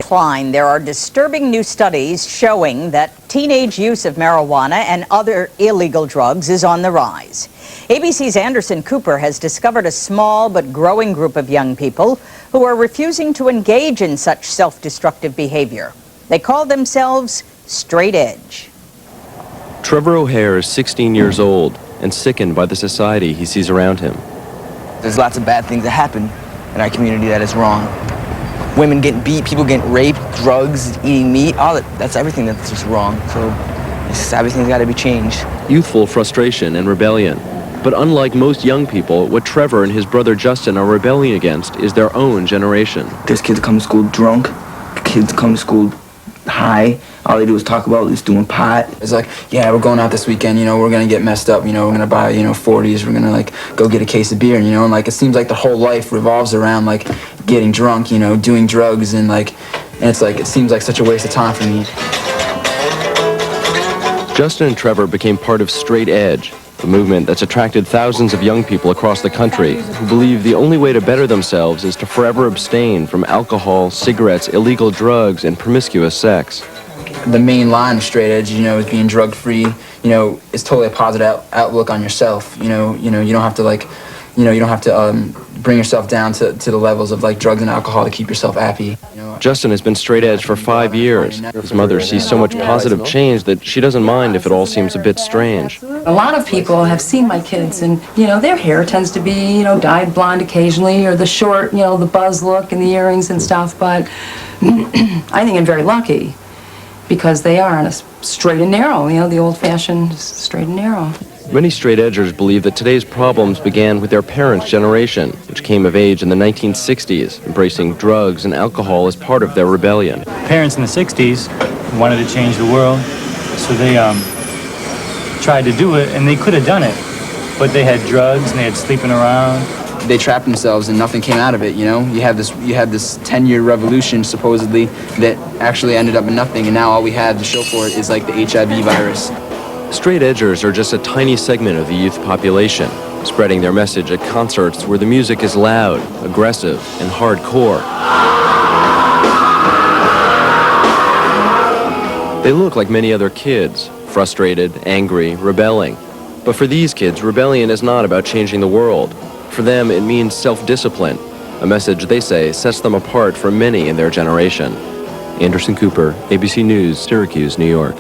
decline. There are disturbing new studies showing that teenage use of marijuana and other illegal drugs is on the rise. ABC's Anderson Cooper has discovered a small but growing group of young people who are refusing to engage in such self-destructive behavior. They call themselves straight edge. Trevor O'Hare is 16 years old and sickened by the society he sees around him. There's lots of bad things that happen in our community that is wrong. Women getting beat, people getting raped, drugs, eating meat, all that's everything that's just wrong. So everything's got to be changed. Youthful frustration and rebellion. But unlike most young people, what Trevor and his brother Justin are rebelling against is their own generation. There's kids that come to school drunk, kids come to school high. All they do is talk about is doing pot. It's like, yeah, we're going out this weekend, you know, we're gonna get messed up, you know, we're gonna buy, you know, 40s, we're gonna like go get a case of beer, you know, and like it seems like the whole life revolves around like getting drunk, you know, doing drugs, and it's like it seems like such a waste of time for me. Justin and Trevor became part of Straight Edge, a movement that's attracted thousands of young people across the country who believe the only way to better themselves is to forever abstain from alcohol, cigarettes, illegal drugs, and promiscuous sex. The main line of Straight Edge, you know, is being drug-free. You know, it's totally a positive outlook on yourself. You know, you don't have to like, you don't have to bring yourself down to the levels of like drugs and alcohol to keep yourself happy. You know? Justin has been straight edge for 5 years. His mother sees so much positive change that she doesn't mind if it all seems a bit strange. A lot of people have seen my kids, and you know, their hair tends to be, you know, dyed blonde occasionally, or the short, you know, the buzz look and the earrings and stuff. But I think I'm very lucky, because they are on a straight and narrow, you know, the old-fashioned straight and narrow. Many straight edgers believe that today's problems began with their parents' generation, which came of age in the 1960s, embracing drugs and alcohol as part of their rebellion. Parents in the 60s wanted to change the world, so they tried to do it, and they could have done it, but they had drugs and they had sleeping around. They trapped themselves and nothing came out of it, you know? You had this 10-year revolution, supposedly, that actually ended up in nothing, and now all we have to show for it is like the HIV virus. Straight edgers are just a tiny segment of the youth population, spreading their message at concerts where the music is loud, aggressive, and hardcore. They look like many other kids, frustrated, angry, rebelling. But for these kids, rebellion is not about changing the world. For them, it means self-discipline, a message they say sets them apart from many in their generation. Anderson Cooper, ABC News, Syracuse, New York.